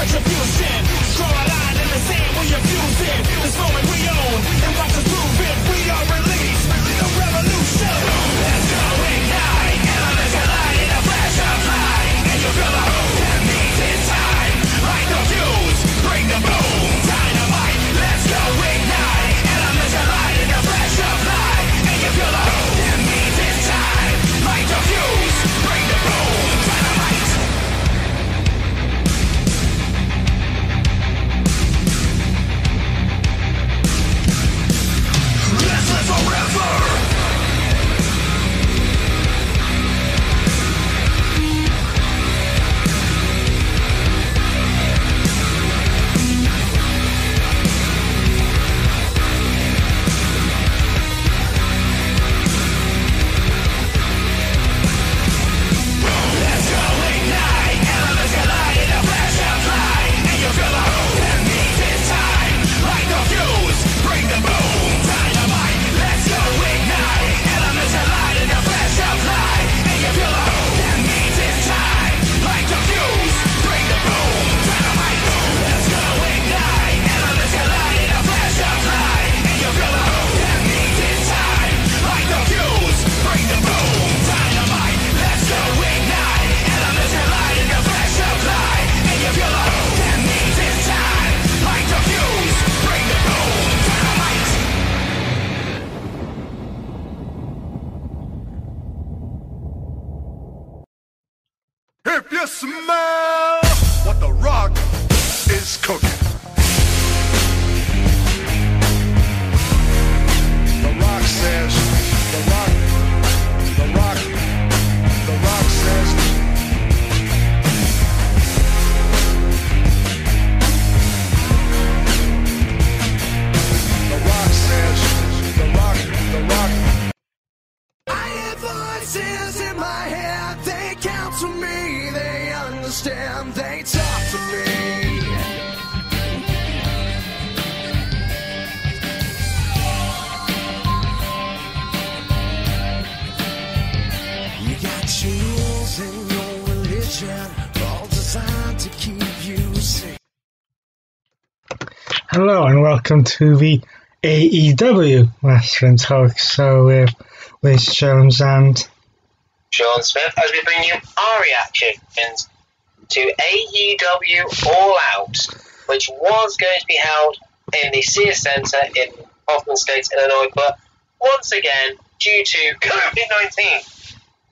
retribution. Draw a line in the sand when you're fusing. This moment we own, and watch us prove it. We are released, the revolution. Let's go ignite, elements collide in a flash of light. And you feel the hope that means it's time. Light the fuse, bring the boom, dynamite. Let's go ignite, elements collide in a flash of light. And you feel the hope that means it's time. Light the fuse, bring the boom, dynamite. Let's live forever. Let's go ignite, elements collide in a flash of light. And you feel the hope that means it's time. Light the fuse, bring the boom, dynamite. Let's go ignite, elements collide in a flash of light. And you feel the hope that means it's time. Light the fuse, bring the boom, dynamite. Let's go ignite, elements collide in a flash of light. And you feel the hope that means it's time. Light the fuse, bring the boom, dynamite. Let's go ignite, elements collide in a flash of light. And you feel the hope that means it's time. Light the fuse, bring the boom, dynamite. If you smell what the rock is cooking. The rock says, the rock says. The rock says, the rock. I hear voices in my head, they counsel me, they understand, they talk to me. You got your rules in your religion, all designed to keep you safe. Hello and welcome to the AEW Wrestling Talk Show with Liz Jones and Sean Smith, as we bring you our reactions to AEW All Out, which was going to be held in the Sears Center in Hoffman Estates, Illinois, but once again, due to COVID-19,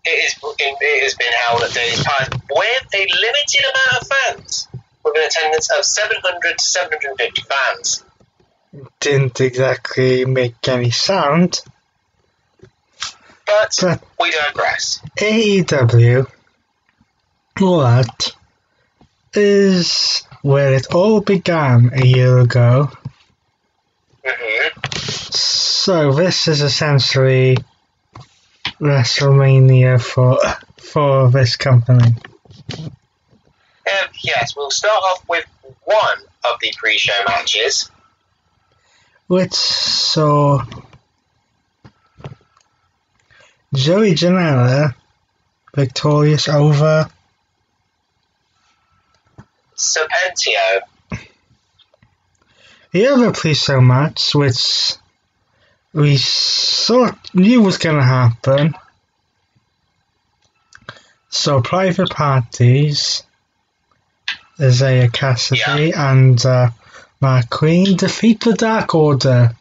it has been held at days past with a limited amount of fans, with an attendance of 700 to 750 fans. didn't exactly make any sound. But we digress. AEW All Out is where it all began a year ago. Mm-hmm. So this is essentially WrestleMania for this company. Yes, we'll start off with one of the pre-show matches. Which saw Joey Janela victorious over Serpentio. the other pre-show match, which we knew was going to happen. So Private Parties, Isaiah Cassidy and Mark Queen defeat the Dark Order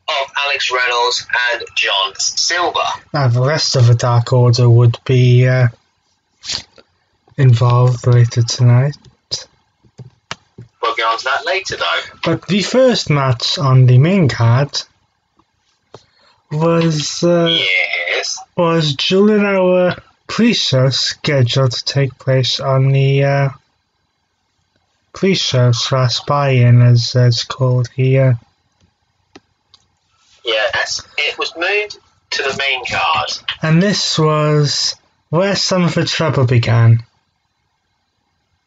Of Alex Reynolds and John Silver. Now the rest of the Dark Order would be involved later tonight. We'll get on to that later though. But the first match on the main card was Yes. was during our pre-show scheduled to take place on the pre-show / buy-in, as it's called here. Yes. It was moved to the main card. And this was where some of the trouble began.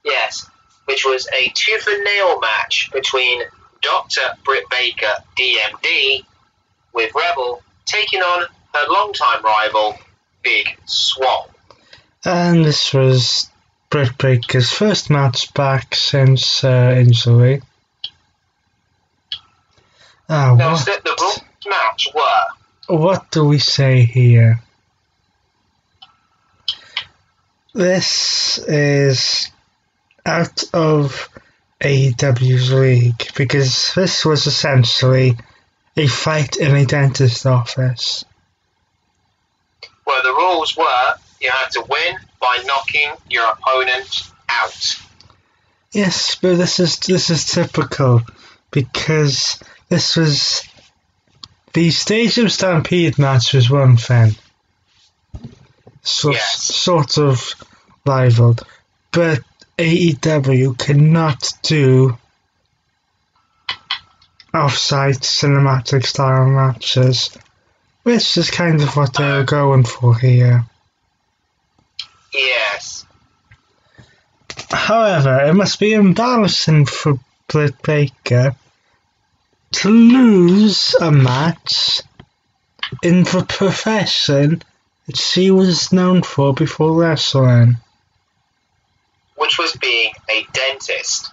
Yes. Which was a tooth and nail match between Dr. Britt Baker, DMD, with Rebel taking on her longtime rival, Big Swole. And this was Britt Baker's first match back since injury. Now, the rules match were... What do we say here? This is out of AEW's league because this was essentially a fight in a dentist office. Well, the rules were you had to win by knocking your opponent out. Yes, but this is typical because this was the Stadium Stampede match was one thing. So, Yes. Sort of rivaled, but AEW cannot do off-site cinematic style matches, which is kind of what they were going for here. Yes. However, it must be embarrassing for Britt Baker to lose a match in the profession that she was known for before wrestling. Which was being a dentist.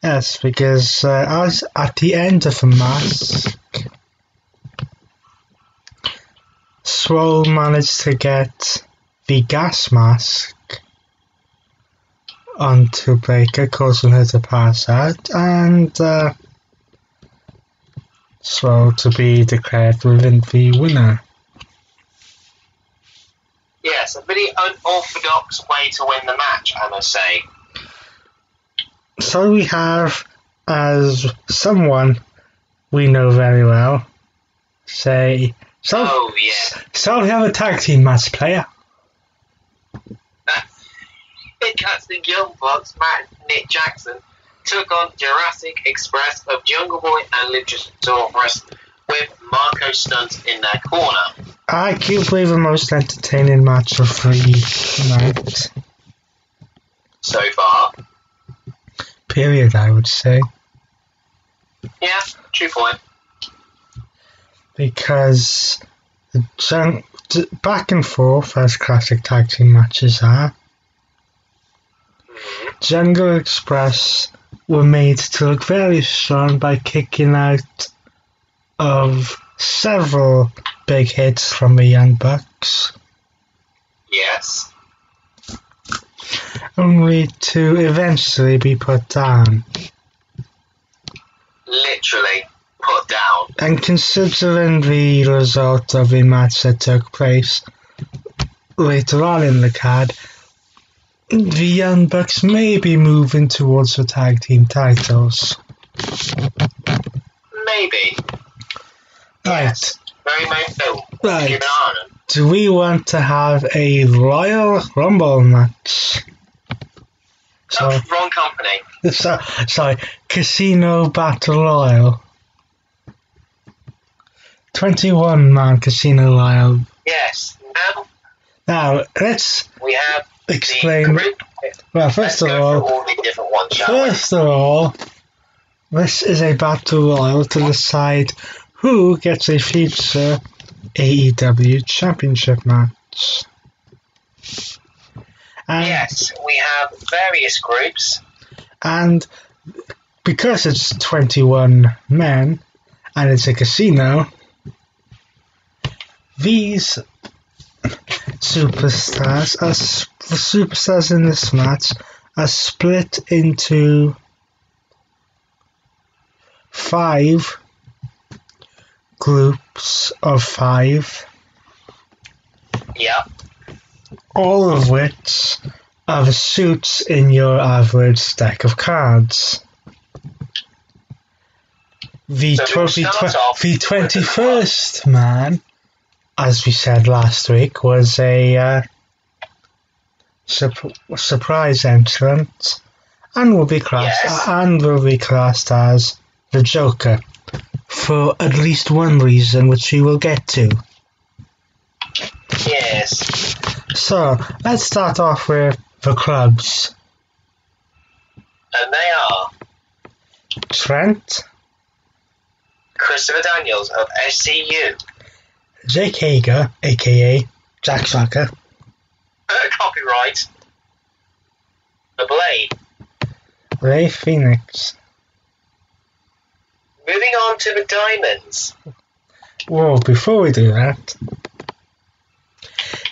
Yes, because as at the end of the mask, Swole managed to get the gas mask onto Baker, causing her to pass out, and Swole to be declared within the winner. Yes, a very unorthodox way to win the match, I must say. So we have, as someone we know very well, say, Oh, yeah. so we have a tag team match player. Because the Young Bucks, Matt and Nick Jackson, took on Jurassic Express of Jungle Boy and Luchasaurus with Marco Stunt in their corner. Arguably the most entertaining match of the night. So far. Period, I would say. Yeah, true point. Because back and forth, as classic tag team matches are, Jungle Express were made to look very strong by kicking out of several big hits from the Young Bucks, Yes. only to eventually be put down. Literally put down. And considering the result of the match that took place later on in the card, the Young Bucks may be moving towards the tag team titles. Maybe. Right. Yes. Very much so. Right. Keep an eye on them. Do we want to have a Royal Rumble match? Oh, wrong company. Sorry, Casino Battle Royal. 21-man Casino Royal. Yes. Now, let's We have explain. the group. Well, Let's first of go all, through all the different ones, shall we? First of all, this is a battle royal to decide who gets a future AEW championship match. And, Yes, we have various groups. and because it's 21 men and it's a casino, these superstars, the superstars in this match, are split into 5 groups of 5, Yep. all of which are the suits in your average deck of cards. The, So we'll start off the with 21st man, as we said last week, was a surprise entrant and will be classed as the Joker for at least one reason, which we will get to. Yes. So let's start off with the clubs. And they are Trent, Christopher Daniels of SCU. Jake Hager, aka Jack Swagger, Copyright. the Blade. Ray Phoenix. Moving on to the Diamonds. Well, before we do that,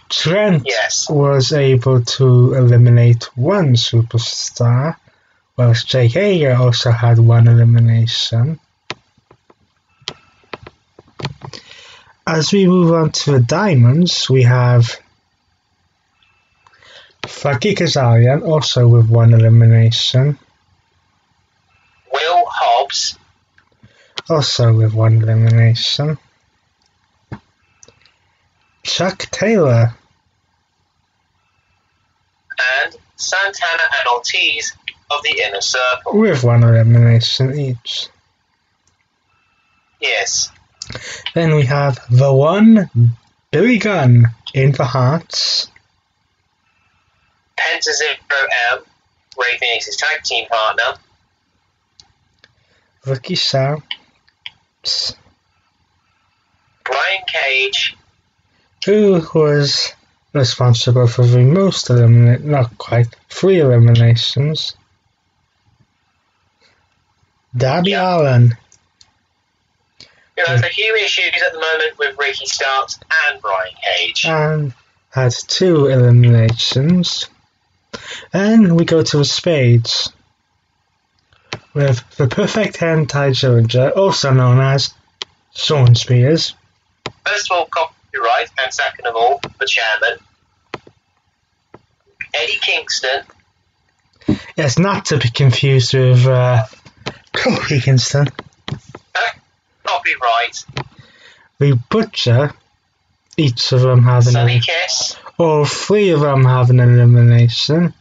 Trent Yes. was able to eliminate one superstar, whilst Jake Hager also had one elimination. As we move on to the Diamonds, we have Frankie Kazarian also with one elimination, Will Hobbs, also with one elimination. Chuck Taylor, and Santana and Ortiz of the Inner Circle. with one elimination each. Yes. Then we have the one, Billy Gunn, in the Hearts. Penta Zero M, Ray Phoenix's tag team partner. Ricky Starks, Brian Cage, who was responsible for the most not quite, 3 eliminations. Darby Allin, who has a few issues at the moment with Ricky Starks and Brian Cage. and had 2 eliminations. Then we go to the Spades, with the Perfect Hand Tie Dillinger, also known as Sean Spears. First of all, copyright, and second of all, the chairman. Eddie Kingston, Yes, not to be confused with Kofi Kingston. copyright, The Butcher, each of them having Sunny Kiss, all 3 of them having an elimination.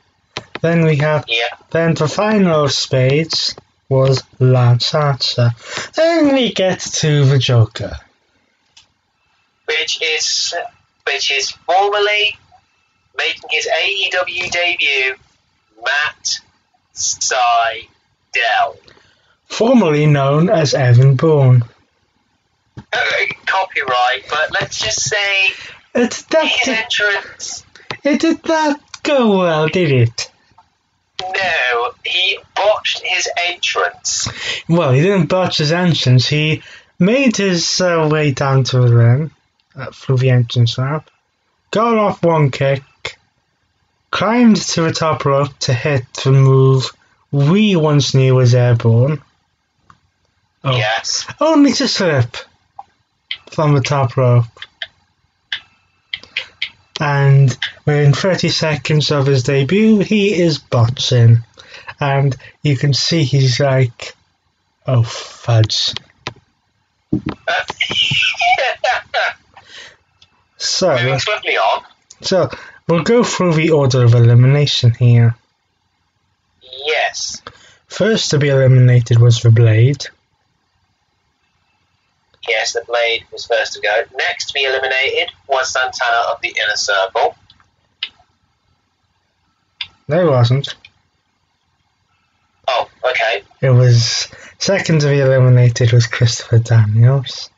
Then we have, yeah, then the final of Spades was Lance Archer. Then we get to the Joker. which is formally making his AEW debut, Matt Sydal. Formerly known as Evan Bourne. Copyright, but let's just say his entrance. It did not go well, did it? No, he botched his entrance. Well, he didn't botch his entrance. He made his way down to the ring through the entrance ramp, got off one kick, climbed to the top rope to hit the move we once knew as Airborne. Oh, Yes. only to slip from the top rope. And within 30 seconds of his debut, he is botching. And you can see he's like, oh, fudge. Moving swiftly on. So, we'll go through the order of elimination here. Yes. First to be eliminated was the Blade. Yes, the Blade was first to go. Next to be eliminated was Santana of the Inner Circle. No, it wasn't. Oh, okay. It was second to be eliminated was Christopher Daniels.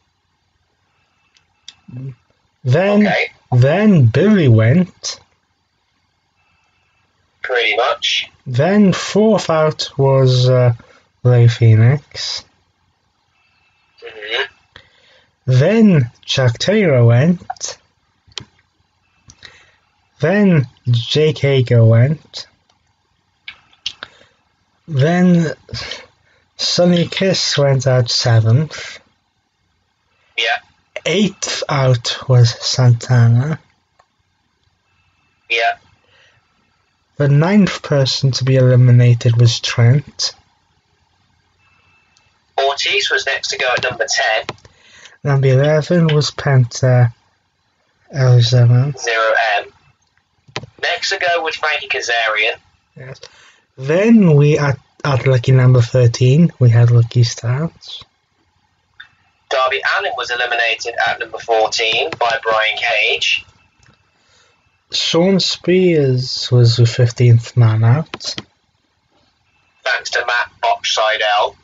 Then, Okay. then Billy went. Pretty much. Then fourth out was Ray Phoenix. Mhm. Then Chuck Taylor went. Then Jake Hager went. Then Sonny Kiss went out 7th. Yeah. 8th out was Santana. Yeah. The 9th person to be eliminated was Trent. Ortiz was next to go at number 10. Number 11 was Penta L7. 0M. Next to go was Frankie Kazarian. Yes. Then we at lucky number 13 we had Lucky Starks. Darby Allin was eliminated at number 14 by Brian Cage. Sean Spears was the 15th man out. Thanks to Matt Box Sydal.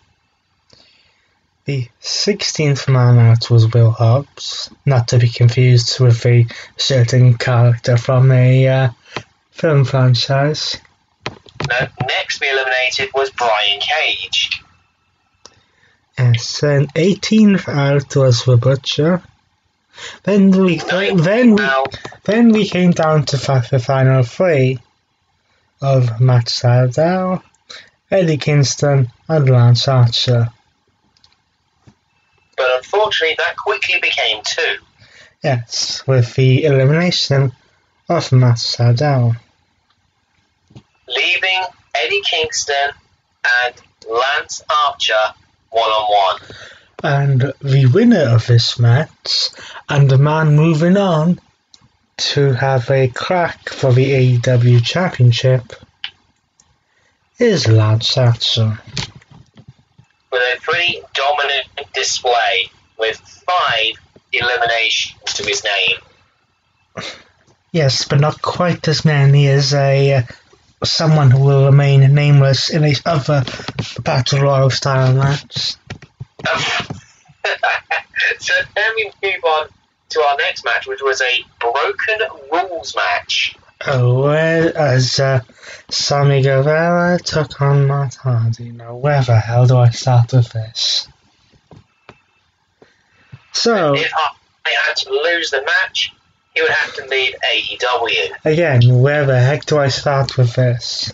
The 16th man out was Will Hobbs, not to be confused with a certain character from a film franchise. next to be eliminated was Brian Cage. Yes, and 18th out was the Butcher. Then we came down to the final three of Matt Sydal, Eddie Kingston, and Lance Archer. But unfortunately, that quickly became two. Yes, with the elimination of Matt Sydal. Leaving Eddie Kingston and Lance Archer one-on-one. And the winner of this match, and the man moving on to have a crack for the AEW Championship, is Lance Archer. With a pretty dominant display, with 5 eliminations to his name. Yes, but not quite as many as someone who will remain nameless in a other Battle Royal style match. So then we move on to our next match, which was a broken rules match. As Sammy Guevara took on Matt Hardy. Now, where the hell do I start with this? So, if I had to lose the match, he would have to leave AEW. Again, where the heck do I start with this?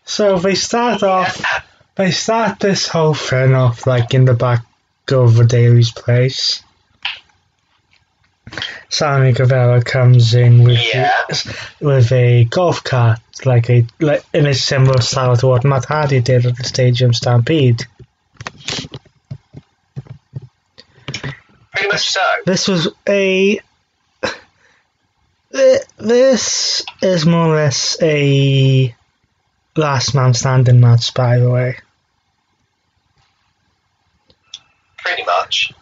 So they start this whole thing off like in the back of the Daily's place. Sammy Guevara comes in with a golf cart, like in a similar style to what Matt Hardy did at the Stadium Stampede. Pretty much so. This is more or less a last man standing match, by the way. Pretty much.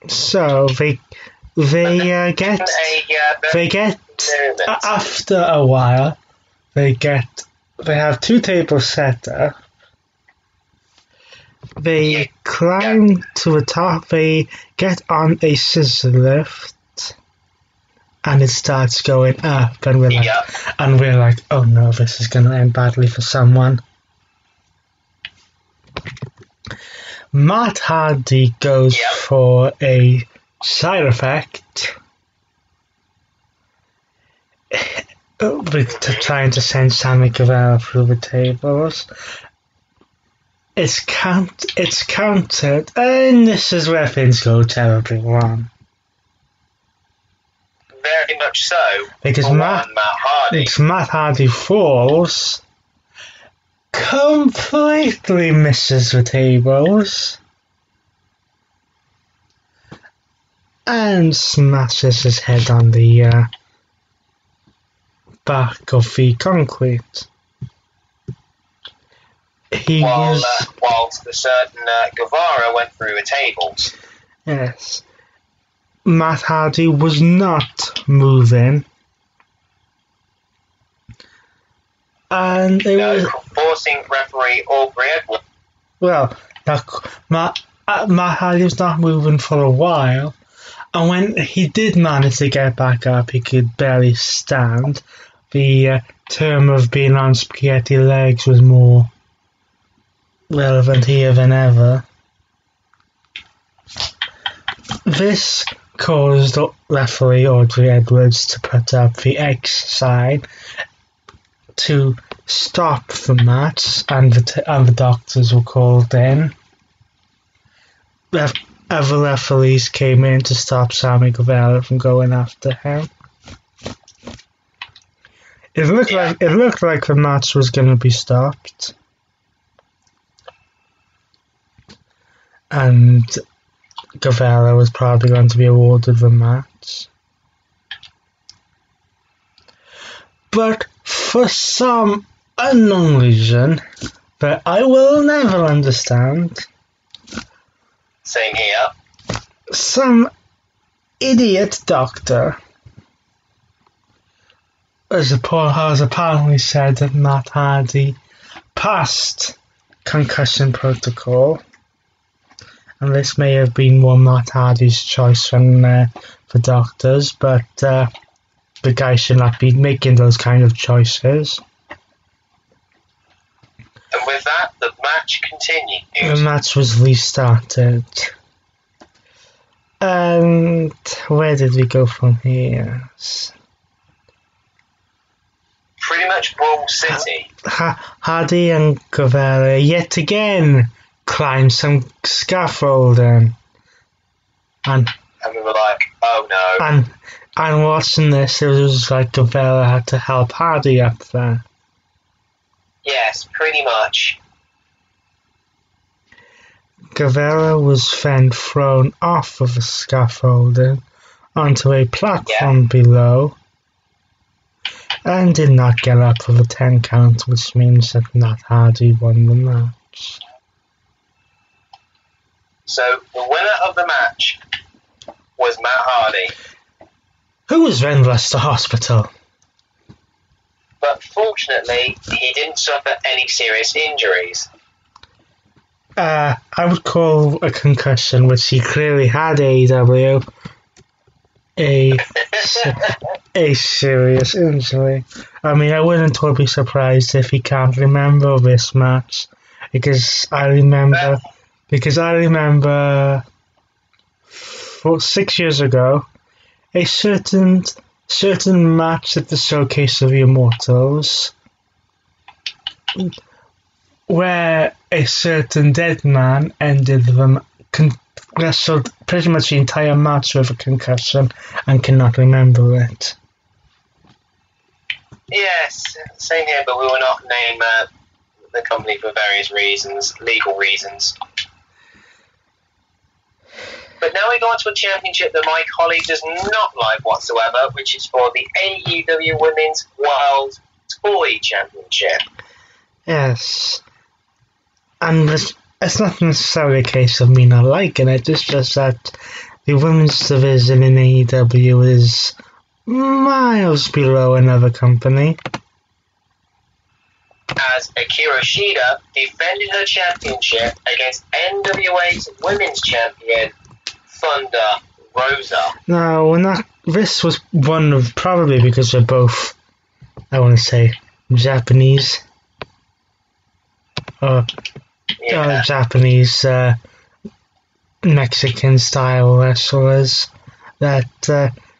So they get after a while they have 2 tables set up. They climb to the top. They get on a scissor lift, and it starts going up. And we're like, oh no, this is going to end badly for someone. Matt Hardy goes for a side effect with trying to send Sammy Guevara through the tables. It's countered, and this is where things go terribly wrong. Very much so. Because Matt Hardy falls, completely misses the tables, and smashes his head on the back of the concrete. Whilst the certain Guevara went through the tables. Yes. Matt Hardy was not moving. And it was forcing referee Aubrey Edwards. Well, Matt Hardy was not moving for a while, and when he did manage to get back up, he could barely stand. The term of being on spaghetti legs was more relevant here than ever. This caused referee Audrey Edwards to put up the X sign to stop the match, and the doctors were called in. Other referees came in to stop Sammy Guevara from going after him. It looked like the match was going to be stopped, and Guevara was probably going to be awarded the match. But for some unknown reason that I will never understand, same here, some idiot doctor has apparently said that Matt Hardy passed concussion protocol, and this may have been more Matt Hardy's choice than the doctors, but the guy should not be making those kind of choices. And with that, the match continued. The match was restarted. And where did we go from here? Pretty much Brawl City. Hardy and Guevara yet again climbed some scaffolding. And we were like, oh no. And watching this, it was like Guevara had to help Hardy up there. Yes, pretty much. Guevara was then thrown off of the scaffolding onto a platform below and did not get up for the 10 count, which means that Matt Hardy won the match. So the winner of the match was Matt Hardy. Who was then rushed to hospital. But fortunately, he didn't suffer any serious injuries. I would call a concussion, which he clearly had, AEW, a serious injury. I mean, I wouldn't be surprised if he can't remember this match, because I remember 6 years ago, a certain match at the Showcase of the Immortals, where a certain dead man ended wrestled pretty much the entire match with a concussion and cannot remember it. Yes, same here, but we will not name the company for various reasons, legal reasons. But now we go on to a championship that my colleague does not like whatsoever, which is for the AEW Women's World Toy Championship. Yes. And it's not necessarily a case of me not liking it, it's just that the women's division in AEW is miles below another company. As Akira Shida defended her championship against NWA's women's champion, Thunder Rosa. No, this was one of, probably because they're both, I want to say, Japanese. Japanese Mexican style wrestlers, that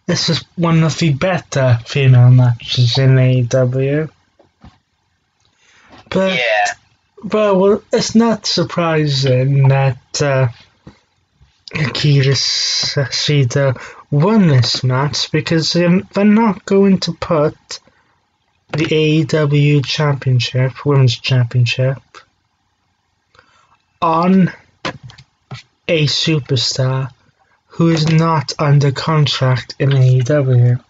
this was one of the better female matches in AEW. But well, it's not surprising that Akira Shida won this match, because they're not going to put the AEW Championship, Women's Championship, on a superstar who is not under contract in AEW.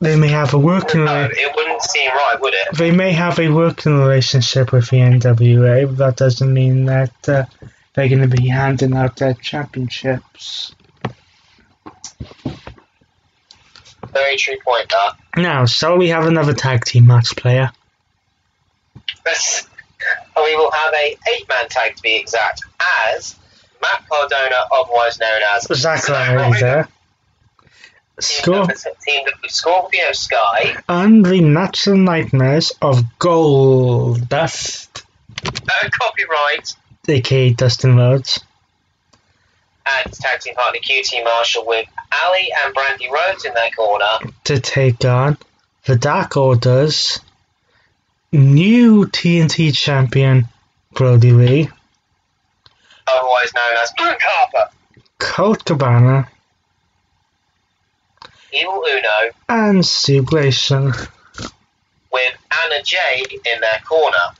They may have a working it wouldn't seem right, would it? They may have a working relationship with the NWA, but that doesn't mean that they're going to be handing out their championships. Very true point, that. Now, shall we have another tag team match, player? We will have a 8-man tag to be exact, as Matt Cardona, otherwise known as Zack Ryder, teamed up with Scorpio Sky, and the Natural Nightmares of Goldust, copyright, aka Dustin Rhodes, and tag team partner QT Marshall, with Ali and Brandy Rhodes in their corner to take on the Dark Order's new TNT champion, Brody Lee, otherwise known as Luke Harper, Colt Cabana, Evil Uno, and Stu Grayson, with Anna Jay in their corner.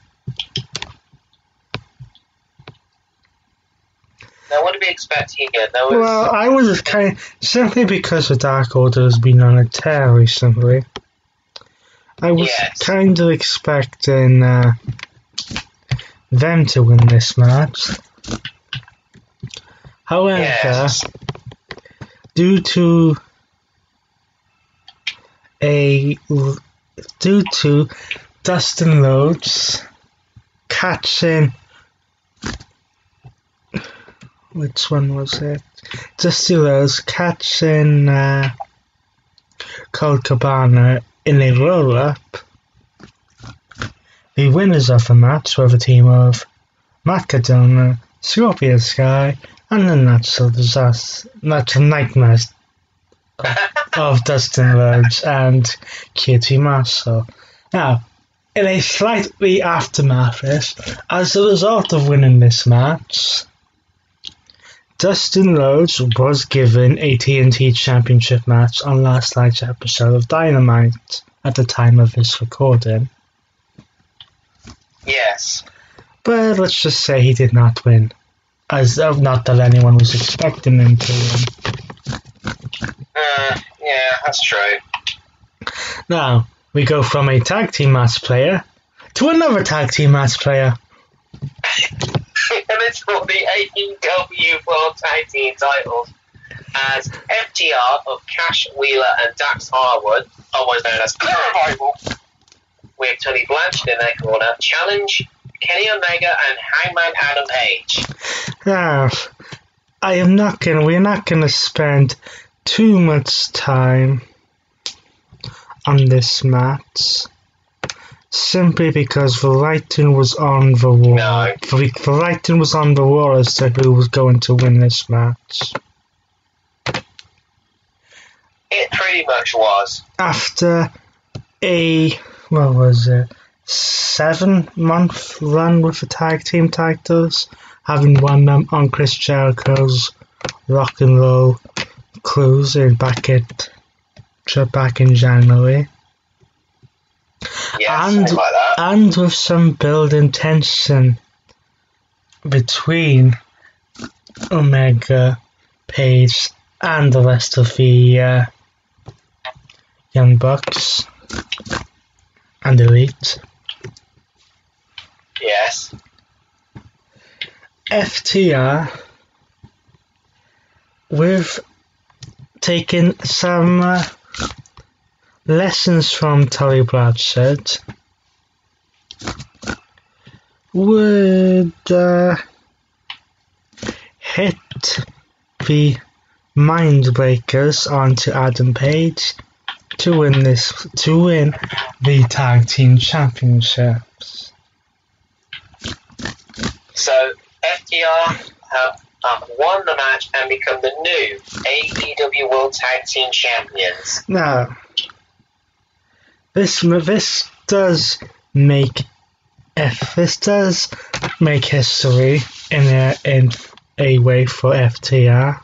Now, what do we expect here? Well, I was simply because the Dark Order has been on a tear recently, I was kind of expecting them to win this match. However, due to Dustin Rhodes catching, which one was it? Dustin Rhodes catching Colt Cabana in a roll-up. The winners of the match were the team of Matt Cardona, Scorpio Sky, and the natural nightmares of Dustin Rhodes and QT Marshall. Now, in a slightly aftermath, as a result of winning this match, Dustin Rhodes was given a TNT Championship match on last night's episode of Dynamite at the time of this recording. Yes. But let's just say he did not win, as not that anyone was expecting him to win. Yeah, that's true. Now, we go from a tag team match player to another tag team match player. And it's for the AEW World Tag Team titles, as FTR of Cash Wheeler and Dax Harwood, otherwise known as The Revival, with Tony Blanchard in their corner, challenge Kenny Omega and Hangman Adam Page. Now, we're not gonna spend too much time on this match, simply because the writing was on the wall. No. The writing was on the wall as to who was going to win this match. It pretty much was. After a 7-month run with the tag team titles, having won them on Chris Jericho's Rock and Roll Cruise back in January. Yeah, something like that. And with some building tension between Omega, Page, and the rest of the Young Bucks and Elite. Yes. FTR, we've taken some lessons from Tully Blanchard, would hit the Mind Breakers onto Adam Page to win the tag team championships. So FTR have won the match and become the new AEW World Tag Team Champions. Now, this does make history in a way for FTR,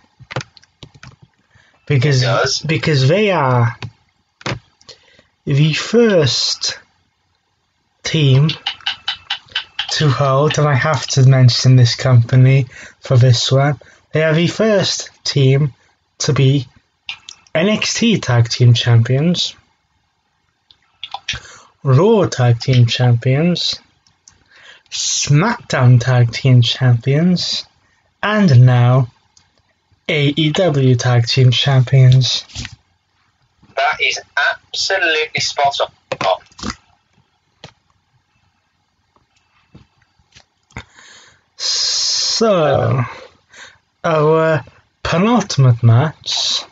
because they are the first team to hold, and I have to mention this company for this one, they are the first team to be NXT Tag Team Champions, Raw Tag Team Champions, SmackDown Tag Team Champions, and now AEW Tag Team Champions. That is absolutely spot on. So, our penultimate match,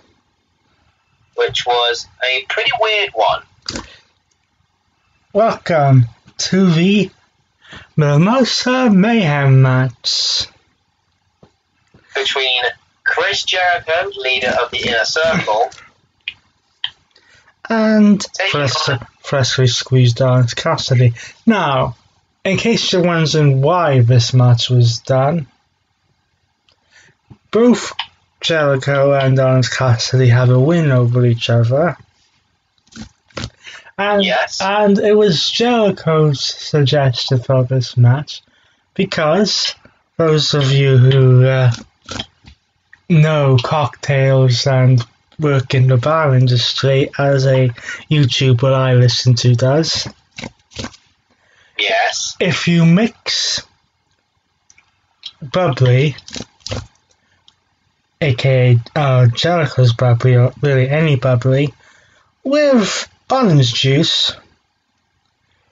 which was a pretty weird one. Welcome to the Mimosa Mayhem match between Chris Jericho, leader of the Inner Circle, and freshly squeezed Orange Cassidy. Now, in case you're wondering why this match was done, both Jericho and Orange Cassidy have a win over each other. And it was Jericho's suggestion for this match, because those of you who know cocktails and work in the bar industry, as a YouTuber I listen to does, yes, if you mix bubbly, aka Jericho's bubbly, or really any bubbly, with orange juice,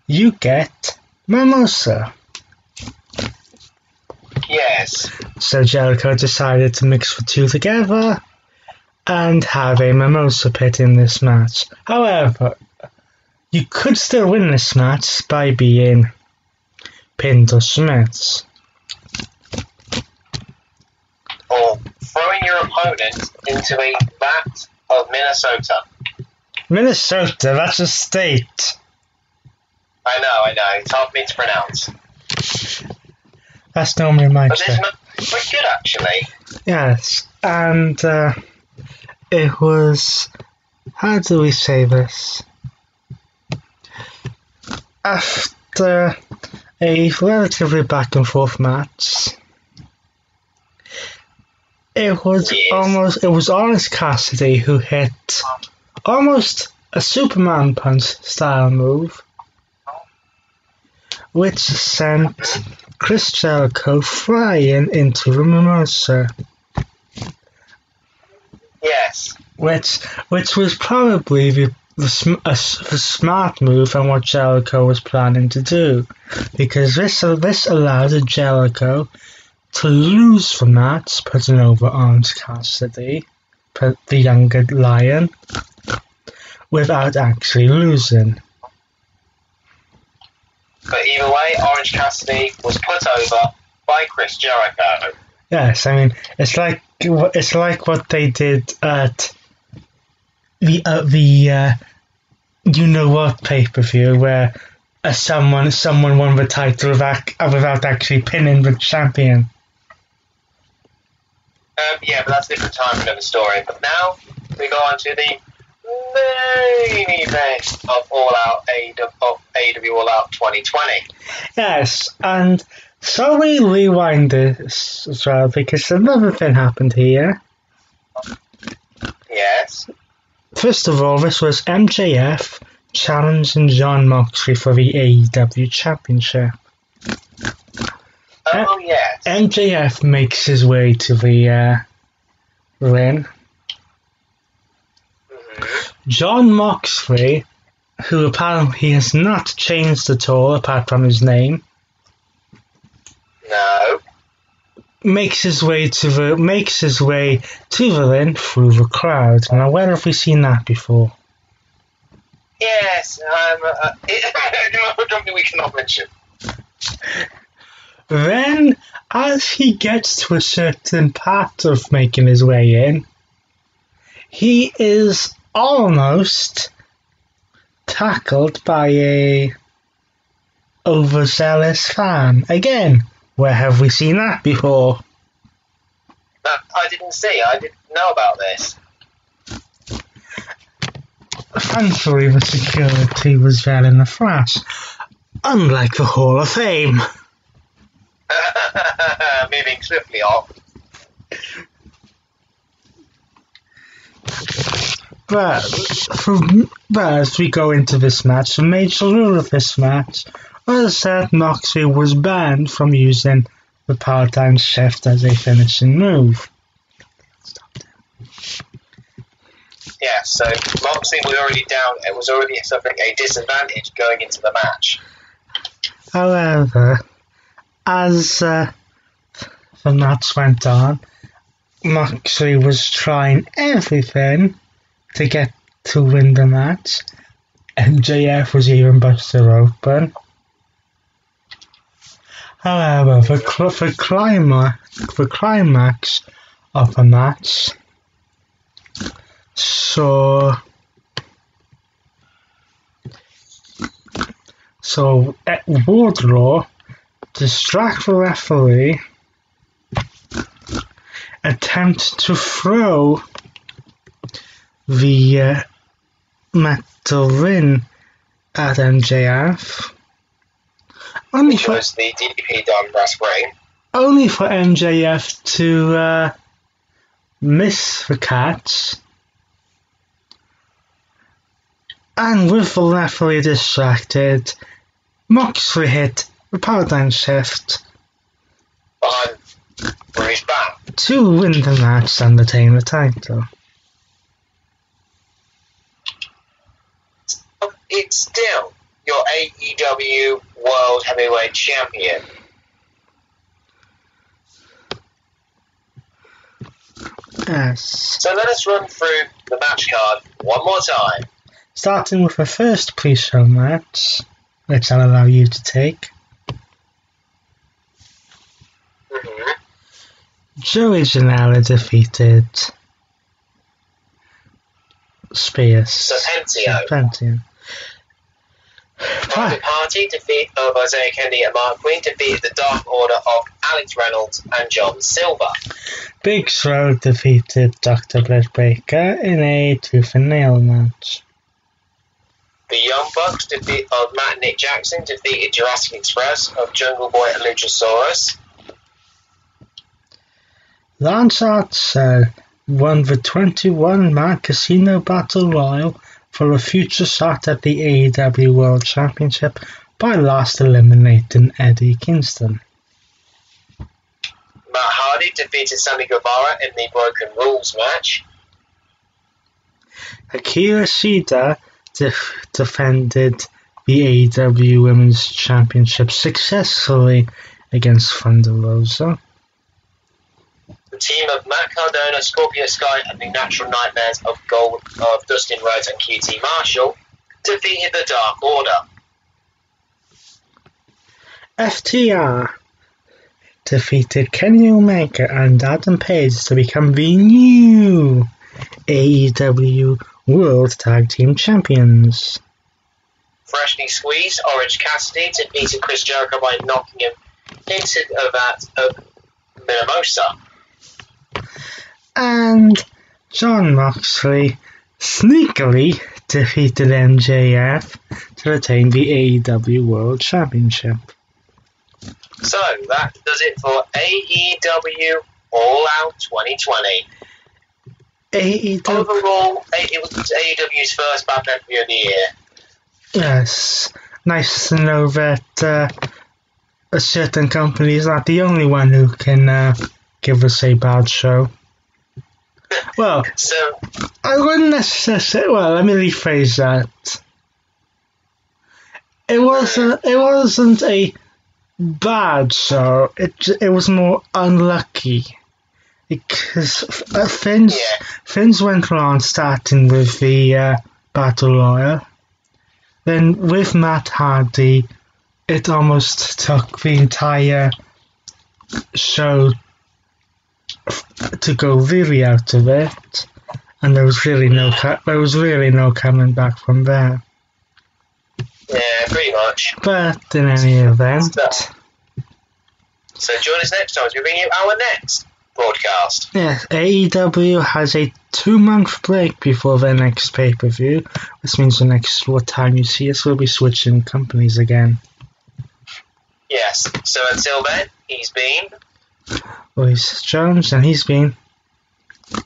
you get mimosa. Yes. So Jericho decided to mix the two together, and have a mimosa pit in this match. However, you could still win this match by being pinned or submit. Or throwing your opponent into a vat of Minnesota. Minnesota, that's a state. I know, it's hard for me to pronounce. That's normally my But this state. match was good, actually. Yes, and it was, how do we say this? After a relatively back and forth match, it was Orange Cassidy who hit almost a Superman punch style move, which sent Chris Jericho flying into the mimosa. Yes. Which was probably the smart move and what Jericho was planning to do, because this allowed Jericho to lose the match, putting over Orange Cassidy, the younger lion, without actually losing. But either way, Orange Cassidy was put over by Chris Jericho. Yes, I mean it's like what they did at the you know what pay-per-view where someone won the title without actually pinning the champion. Yeah, but that's a different time, another story. But now we go on to the main event of AEW All Out 2020. Yes, and so we rewind this as well because another thing happened here. Yes. First of all, this was MJF challenging Jon Moxley for the AEW Championship. Oh, yes. MJF makes his way to the ring. Jon Moxley, who apparently has not changed at all apart from his name, No. makes his way to the ring through the crowd. Now, where have we seen that before? Yes. Something we cannot mention. Then, as he gets to a certain part of making his way in, he is almost tackled by a overzealous fan. Again, where have we seen that before? I didn't see. I didn't know about this. Thankfully, the security was there in the flash, unlike the Hall of Fame. Moving swiftly off. But as we go into this match, the major rule of this match was that Moxley was banned from using the part-time shift as a finishing move. Yeah, so Moxley was already down. It was already suffering a disadvantage going into the match. However, as the match went on, Moxley was trying everything to get to win the match. MJF was even busted open. However, the climax of the match so Wardlaw distract the referee, attempt to throw the metal ring at MJF, Which was the DDP Don Brass Ring. only for MJF to miss the catch. And with the referee distracted, Moxley hit the paradigm shift Behind Bruce back. to win the match and retain the title. It's still your AEW World Heavyweight Champion. Yes. So let us run through the match card one more time. Starting with the first pre-show match, which I'll allow you to take. Mm-hmm. Joey Janela defeated Spears. Serpentio. Private Party defeat of Isaiah Kennedy and Mark Queen defeated the Dark Order of Alex Reynolds and John Silver. Big Swole defeated Dr. Britt Baker in a tooth and nail match. The Young Bucks defeat of Matt and Nick Jackson defeated Jurassic Express of Jungle Boy and Luchasaurus. Lance Archer won the 21-man Casino Battle Royal for a future shot at the AEW World Championship by last eliminating Eddie Kingston. Matt Hardy defeated Sammy Guevara in the Broken Rules match. Akira Shida defended the AEW Women's Championship successfully against Thunder Rosa. The team of Matt Cardona, Scorpio Sky, and the Natural Nightmares of Dustin Rhodes and QT Marshall defeated the Dark Order. FTR defeated Kenny Omega and Adam Page to become the new AEW World Tag Team Champions. Freshly squeezed, Orange Cassidy defeated Chris Jericho by knocking him into that Mimosa. And Jon Moxley sneakily defeated MJF to retain the AEW World Championship. So that does it for AEW All Out 2020. Overall, it was AEW's first bad pay-per-view of the year. Yes, nice to know that a certain company is not the only one who can give us a bad show. Well, So, I wouldn't necessarily. Well, let me rephrase that. It wasn't a bad show. It was more unlucky because Finn's went wrong starting with the Battle Royal. Then with Matt Hardy, it almost took the entire show to go really out of it, and there was really no coming back from there. yeah, pretty much. But in any event, So join us next time as we bring you our next broadcast. yes, AEW has a 2-month break before their next pay-per-view, which means the next time you see us, we'll be switching companies again. Yes, so until then, he's been Royce Jones, and he's been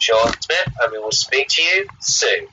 Sean Smith, and we will speak to you soon.